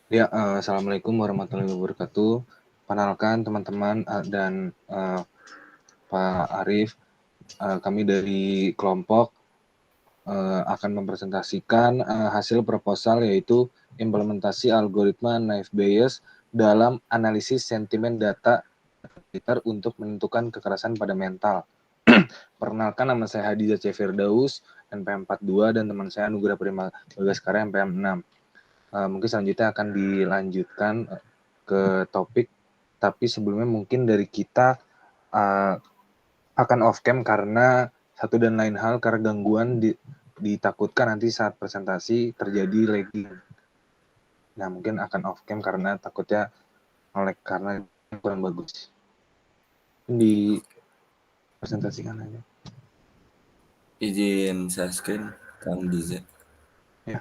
Ya, assalamualaikum warahmatullahi wabarakatuh. Perkenalkan teman-teman dan Pak Arif, kami dari kelompok akan mempresentasikan hasil proposal yaitu implementasi algoritma Naive Bayes dalam analisis sentimen data Twitter untuk menentukan kekerasan pada mental. Perkenalkan, nama saya Hadiza C. Firdaus, NPM 42, dan teman saya Anugrah Prima Bagaskara, NPM 6. Mungkin selanjutnya akan dilanjutkan ke topik, tapi sebelumnya mungkin dari kita akan off cam karena satu dan lain hal, karena gangguan ditakutkan nanti saat presentasi terjadi lagging. Nah, mungkin akan off cam karena takutnya lag karena kurang bagus. Dipresentasikan aja. Izin share screen, Kang Diza. Ya.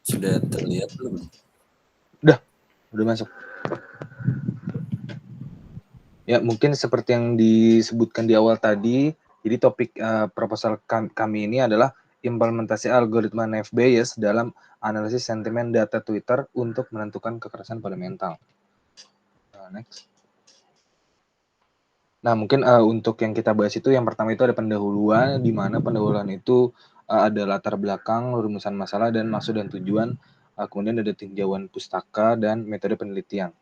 Sudah terlihat belum? Udah masuk. Ya, mungkin seperti yang disebutkan di awal tadi, jadi topik proposal kami ini adalah implementasi algoritma Naive Bayes dalam analisis sentimen data Twitter untuk menentukan kekerasan pada mental. Next. Nah, mungkin untuk yang kita bahas itu, yang pertama itu ada pendahuluan, di mana pendahuluan itu ada latar belakang, rumusan masalah, dan maksud dan tujuan. Kemudian ada tinjauan pustaka dan metode penelitian.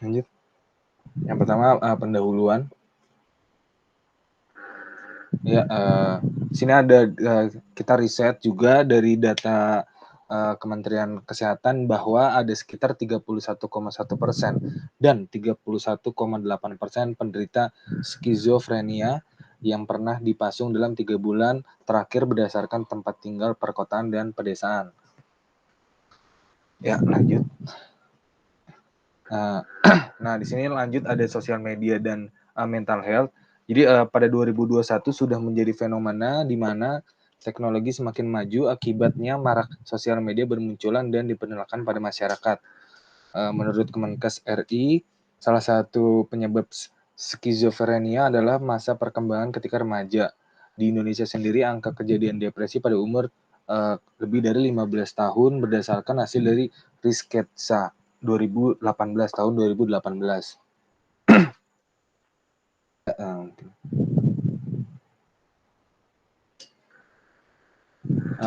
Lanjut. Yang pertama pendahuluan. Ya, sini ada kita riset juga dari data Kementerian Kesehatan bahwa ada sekitar 31,1% dan 31,8% penderita skizofrenia yang pernah dipasung dalam 3 bulan terakhir berdasarkan tempat tinggal, perkotaan, dan pedesaan. Ya, lanjut. Nah, di sini lanjut ada sosial media dan mental health. Jadi pada 2021 sudah menjadi fenomena di mana teknologi semakin maju, akibatnya marak sosial media bermunculan dan diperkenalkan pada masyarakat. Menurut Kemenkes RI, salah satu penyebab skizofrenia adalah masa perkembangan ketika remaja. Di Indonesia sendiri, angka kejadian depresi pada umur lebih dari 15 tahun berdasarkan hasil dari Risketsa 2018 tahun 2018.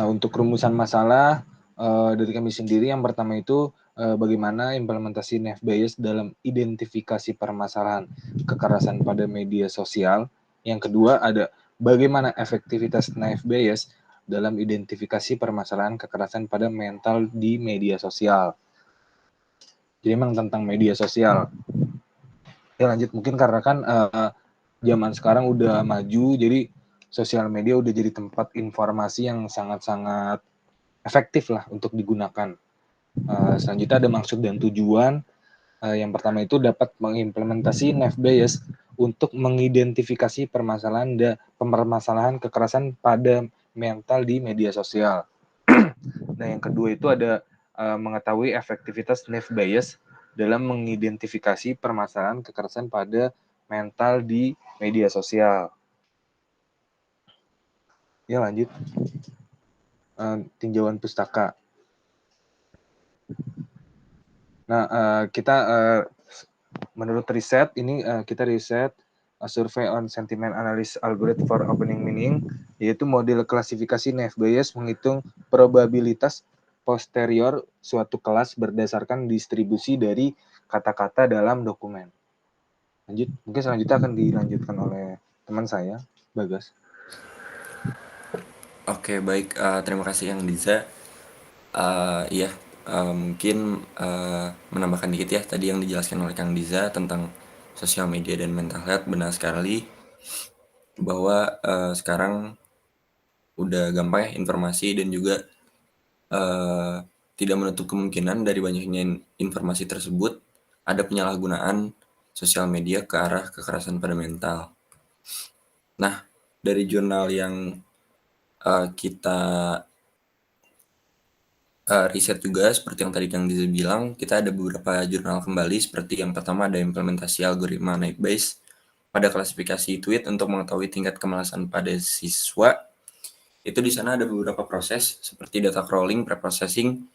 Untuk rumusan masalah dari kami sendiri, yang pertama itu bagaimana implementasi Naive Bayes dalam identifikasi permasalahan kekerasan pada media sosial. Yang kedua ada bagaimana efektivitas Naive Bayes dalam identifikasi permasalahan kekerasan pada mental di media sosial. Jadi memang tentang media sosial. Ya, lanjut, mungkin karena kan zaman sekarang udah maju, jadi sosial media udah jadi tempat informasi yang sangat-sangat efektif lah untuk digunakan. Selanjutnya ada maksud dan tujuan. Yang pertama itu dapat mengimplementasi Naive Bayes untuk mengidentifikasi permasalahan kekerasan pada mental di media sosial. Nah, yang kedua itu ada mengetahui efektivitas Naive Bayes dalam mengidentifikasi permasalahan kekerasan pada mental di media sosial. Ya, lanjut. Tinjauan pustaka. Nah, kita menurut riset ini kita riset survei on sentiment analysis algorithm for opening meaning, yaitu model klasifikasi Naive Bayes menghitung probabilitas posterior suatu kelas berdasarkan distribusi dari kata-kata dalam dokumen. Lanjut, mungkin selanjutnya akan dilanjutkan oleh teman saya, Bagas. Oke, baik. Terima kasih Kang Diza. Iya, mungkin menambahkan dikit ya tadi yang dijelaskan oleh Kang Diza tentang sosial media dan mental health. Benar sekali bahwa sekarang udah gampang ya informasi dan juga tidak menutup kemungkinan dari banyaknya informasi tersebut ada penyalahgunaan sosial media ke arah kekerasan pada mental. Nah, dari jurnal yang kita riset juga seperti yang tadi Kang Diza bilang, kita ada beberapa jurnal kembali seperti yang pertama ada implementasi algoritma Naive Bayes pada klasifikasi tweet untuk mengetahui tingkat kemalasan pada siswa. Itu di sana ada beberapa proses seperti data crawling, preprocessing,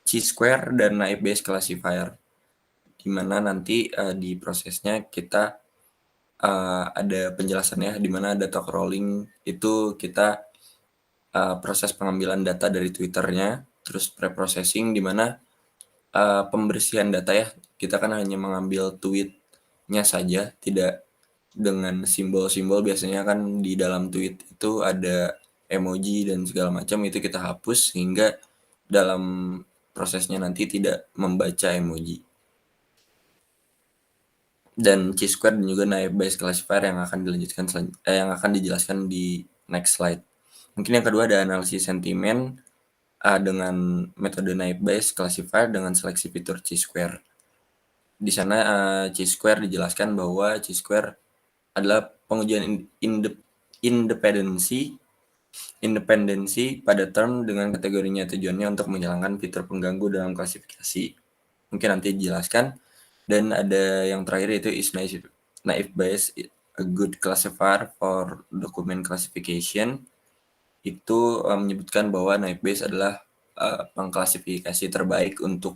chi-square, dan Naive Bayes classifier. Di mana nanti di prosesnya kita ada penjelasannya di mana data crawling itu kita proses pengambilan data dari Twitternya, terus preprocessing di mana pembersihan data ya, kita kan hanya mengambil tweet-nya saja, tidak dengan simbol-simbol. Biasanya kan di dalam tweet itu ada emoji dan segala macam, itu kita hapus sehingga dalam prosesnya nanti tidak membaca emoji. Dan chi-square dan juga Naive Bayes classifier yang akan dijelaskan di next slide. Mungkin yang kedua ada analisis sentimen dengan metode Naive Bayes classifier dengan seleksi fitur chi-square. Di sana chi-square dijelaskan bahwa chi-square adalah pengujian independensi pada term dengan kategorinya tujuannya untuk menghilangkan fitur pengganggu dalam klasifikasi. Mungkin nanti dijelaskan. Dan ada yang terakhir yaitu is Naive Bayes a good classifier for document classification. Itu menyebutkan bahwa Naive Bayes adalah pengklasifikasi terbaik untuk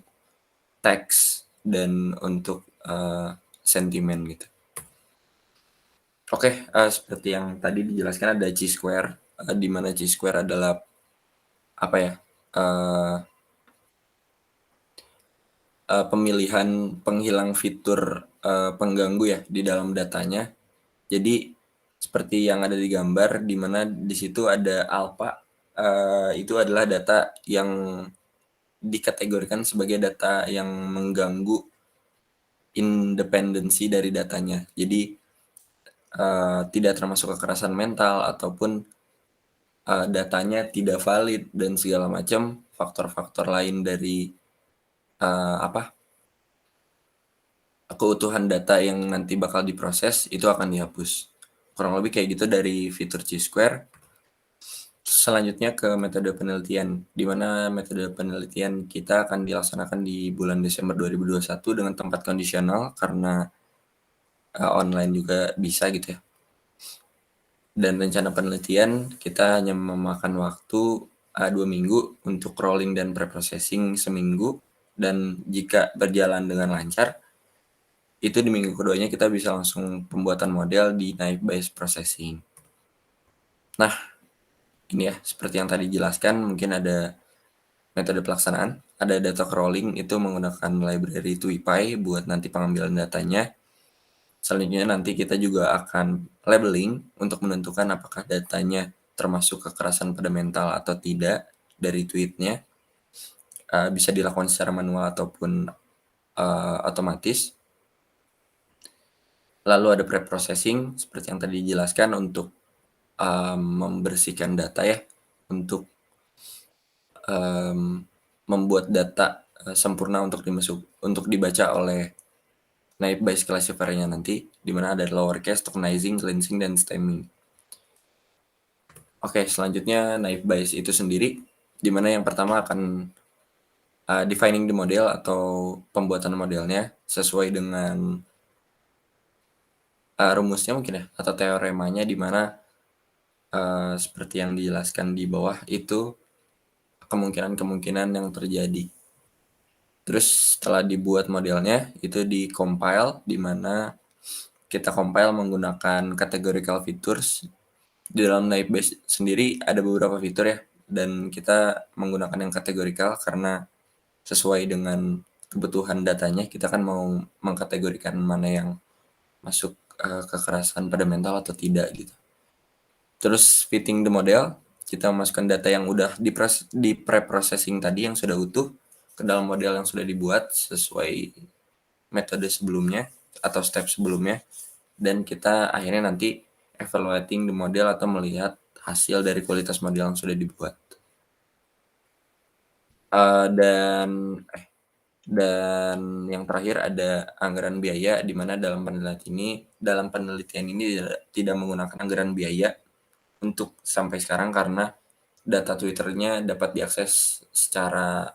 teks dan untuk sentimen gitu. Oke, seperti yang tadi dijelaskan ada chi-square, di mana chi-square adalah apa ya? Pemilihan penghilang fitur pengganggu ya di dalam datanya. Jadi seperti yang ada di gambar, di mana di situ ada alpha, itu adalah data yang dikategorikan sebagai data yang mengganggu independensi dari datanya. Jadi tidak termasuk kekerasan mental ataupun datanya tidak valid dan segala macam faktor-faktor lain dari keutuhan data yang nanti bakal diproses itu akan dihapus. Kurang lebih kayak gitu dari fitur chi-square. Selanjutnya ke metode penelitian, di mana metode penelitian kita akan dilaksanakan di bulan Desember 2021 dengan tempat kondisional karena online juga bisa gitu ya. Dan rencana penelitian kita hanya memakan waktu 2 minggu untuk crawling dan preprocessing seminggu, dan jika berjalan dengan lancar, itu di minggu keduanya kita bisa langsung pembuatan model di Naive Bayes processing. Nah, ini ya, seperti yang tadi dijelaskan, mungkin ada metode pelaksanaan, ada data crawling itu menggunakan library TuiPy buat nanti pengambilan datanya. Selanjutnya nanti kita juga akan labeling untuk menentukan apakah datanya termasuk kekerasan pada mental atau tidak dari tweetnya. Bisa dilakukan secara manual ataupun otomatis. Lalu ada preprocessing seperti yang tadi dijelaskan untuk membersihkan data ya, untuk membuat data sempurna untuk dibaca oleh Naive Bayes classifier-nya nanti, di mana ada lowercase, tokenizing, cleansing, dan stemming. Oke, selanjutnya Naive Bayes itu sendiri, di mana yang pertama akan defining the model atau pembuatan modelnya sesuai dengan rumusnya mungkin ya, atau teoremanya, di mana seperti yang dijelaskan di bawah itu kemungkinan-kemungkinan yang terjadi. Terus setelah dibuat modelnya, itu di-compile, di mana kita compile menggunakan categorical features. Di dalam Naive Bayes sendiri ada beberapa fitur ya, dan kita menggunakan yang categorical karena sesuai dengan kebutuhan datanya, kita kan mau mengkategorikan mana yang masuk kekerasan pada mental atau tidak gitu. Terus fitting the model, kita memasukkan data yang udah di pre-processing tadi yang sudah utuh ke dalam model yang sudah dibuat sesuai metode sebelumnya atau step sebelumnya, dan kita akhirnya nanti evaluating the model atau melihat hasil dari kualitas model yang sudah dibuat. Dan yang terakhir ada anggaran biaya, di mana dalam penelitian ini tidak menggunakan anggaran biaya untuk sampai sekarang karena data Twitternya dapat diakses secara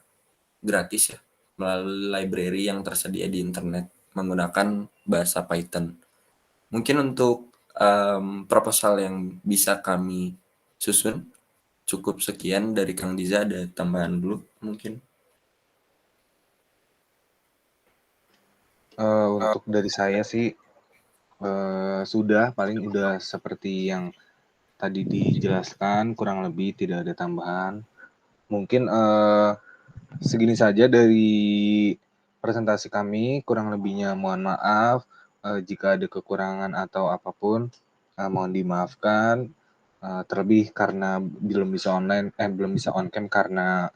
gratis ya, melalui library yang tersedia di internet menggunakan bahasa Python. Mungkin untuk proposal yang bisa kami susun cukup sekian dari Kang Diza, ada tambahan dulu mungkin? Untuk dari saya sih paling udah seperti yang tadi dijelaskan, kurang lebih tidak ada tambahan. Mungkin segini saja dari presentasi kami, kurang lebihnya mohon maaf. Jika ada kekurangan atau apapun, mohon dimaafkan. Terlebih karena belum bisa on cam karena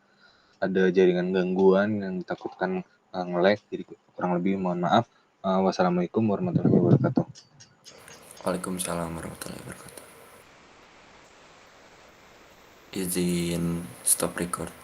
ada jaringan gangguan yang ditakutkan nge-lag, jadi kurang lebih mohon maaf. Wassalamualaikum warahmatullahi wabarakatuh. Waalaikumsalam warahmatullahi wabarakatuh. Izin stop record.